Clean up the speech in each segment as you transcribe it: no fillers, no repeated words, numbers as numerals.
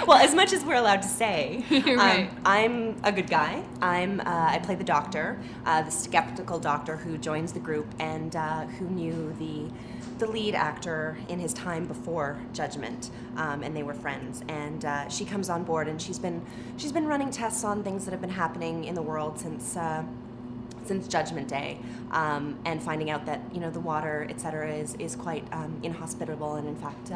Well, as much as we're allowed to say. Right. I'm a good guy. I play the doctor, the skeptical doctor who joins the group and who knew the lead actor in his time before Judgement, and they were friends. And she comes on board, and she's been running tests on things that have been happening in the world since Judgment Day, and finding out that the water, etc., is quite inhospitable and in fact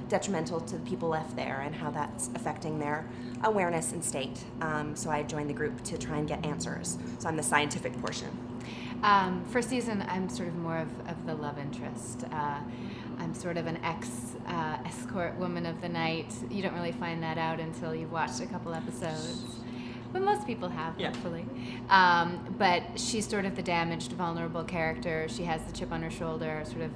detrimental to the people left there, and how that's affecting their awareness and state. So I joined the group to try and get answers. So I'm the scientific portion. First season, I'm sort of more of the love interest. I'm sort of an escort woman of the night. You don't really find that out until you've watched a couple episodes. But most people have, hopefully. But she's sort of the damaged, vulnerable character. She has the chip on her shoulder, sort of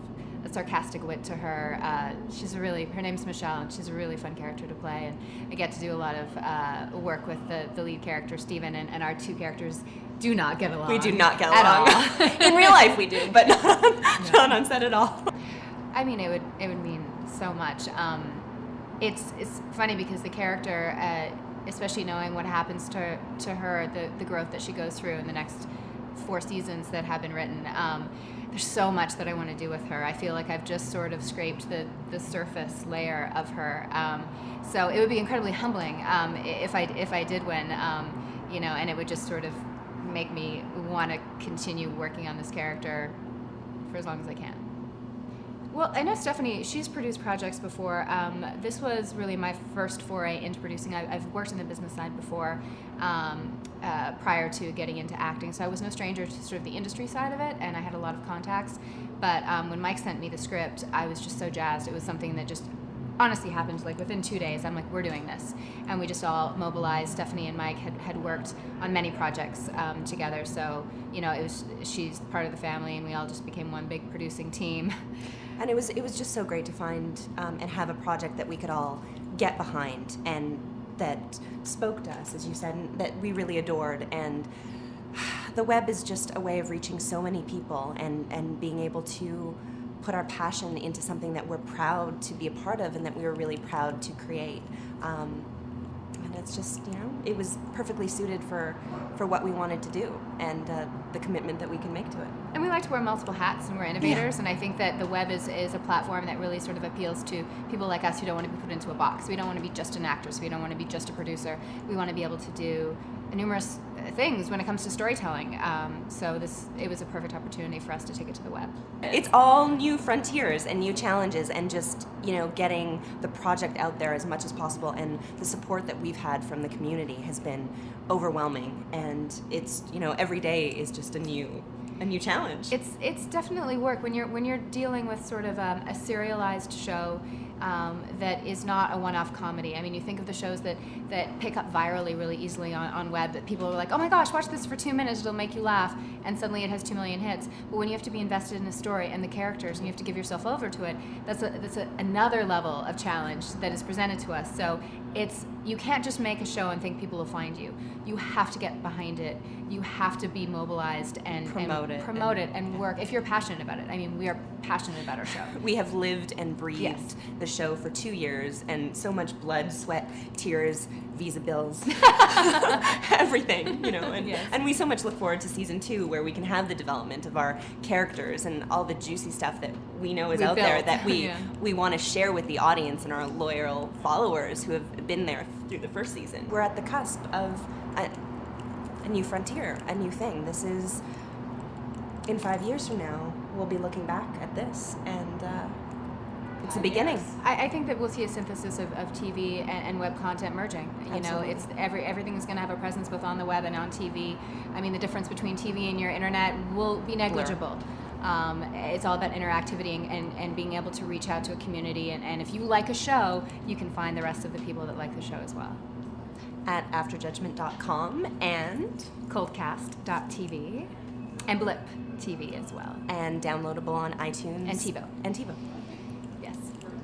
a sarcastic wit to her. Her name's Michelle, and she's a really fun character to play. And I get to do a lot of work with the lead character, Stephen, and our two characters do not get along. We do not get at along. all. In real life we do, but not on set at all. I mean, it would mean so much. It's funny because the character, especially knowing what happens to her, the growth that she goes through in the next 4 seasons that have been written, there's so much that I want to do with her. I feel like I've just sort of scraped the surface layer of her. So it would be incredibly humbling if I did win, and it would just sort of make me want to continue working on this character for as long as I can. Well, I know Stephanie, she's produced projects before. This was really my first foray into producing. I've worked in the business side before prior to getting into acting, so I was no stranger to sort of the industry side of it, and I had a lot of contacts. But when Mike sent me the script, I was just so jazzed. It was something that just honestly happened like within 2 days. I'm like, we're doing this. And we just all mobilized. Stephanie and Mike had worked on many projects together, so she's part of the family, and we all just became one big producing team. And it was just so great to find and have a project that we could all get behind and that spoke to us, as you said, and that we really adored. And the web is just a way of reaching so many people and being able to put our passion into something that we're proud to be a part of and that we were really proud to create. And it's just, it was perfectly suited for what we wanted to do and the commitment that we can make to it. And we like to wear multiple hats, and we're innovators, and I think that the web is a platform that really sort of appeals to people like us who don't want to be put into a box. We don't want to be just an actress. We don't want to be just a producer. We want to be able to do numerous things when it comes to storytelling. So it was a perfect opportunity for us to take it to the web. It's all new frontiers and new challenges, and just getting the project out there as much as possible, and the support that we've had from the community has been overwhelming, and it's every day is just a new challenge. It's definitely work when you're dealing with sort of a serialized show that is not a one-off comedy. I mean, you think of the shows that pick up virally really easily on web, that people are like, oh my gosh, watch this for 2 minutes, it'll make you laugh, and suddenly it has 2 million hits. But when you have to be invested in a story and the characters, and you have to give yourself over to it, that's another level of challenge that is presented to us. So you can't just make a show and think people will find you. You have to get behind it. You have to be mobilized and promote it and work if you're passionate about it. I mean, we are passionate about our show. We have lived and breathed the show for 2 years, and so much blood, sweat, tears, visa bills, everything, and we so much look forward to season 2, where we can have the development of our characters and all the juicy stuff that we know is out there that we want to share with the audience and our loyal followers who have been there through the first season. We're at the cusp of a new frontier, a new thing. This is, in 5 years from now, we'll be looking back at this, and it's the beginning. Yes. I think that we'll see a synthesis of TV and web content merging. It's everything is going to have a presence both on the web and on TV. I mean, the difference between TV and your internet will be negligible. It's all about interactivity and being able to reach out to a community. And if you like a show, you can find the rest of the people that like the show as well. At afterjudgement.com and coldcast.tv and Blip TV as well. And downloadable on iTunes. And TiVo. Yes.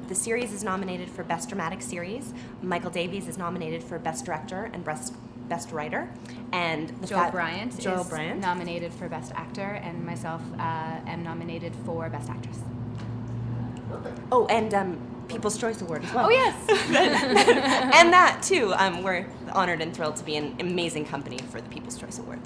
The series is nominated for Best Dramatic Series. Michael Davies is nominated for Best Director and Best Writer. And Joel Bryant is nominated for Best Actor, and myself am nominated for Best Actress. Oh, and People's Choice Award as well. Oh, yes. And that, too. We're honored and thrilled to be an amazing company for the People's Choice Award.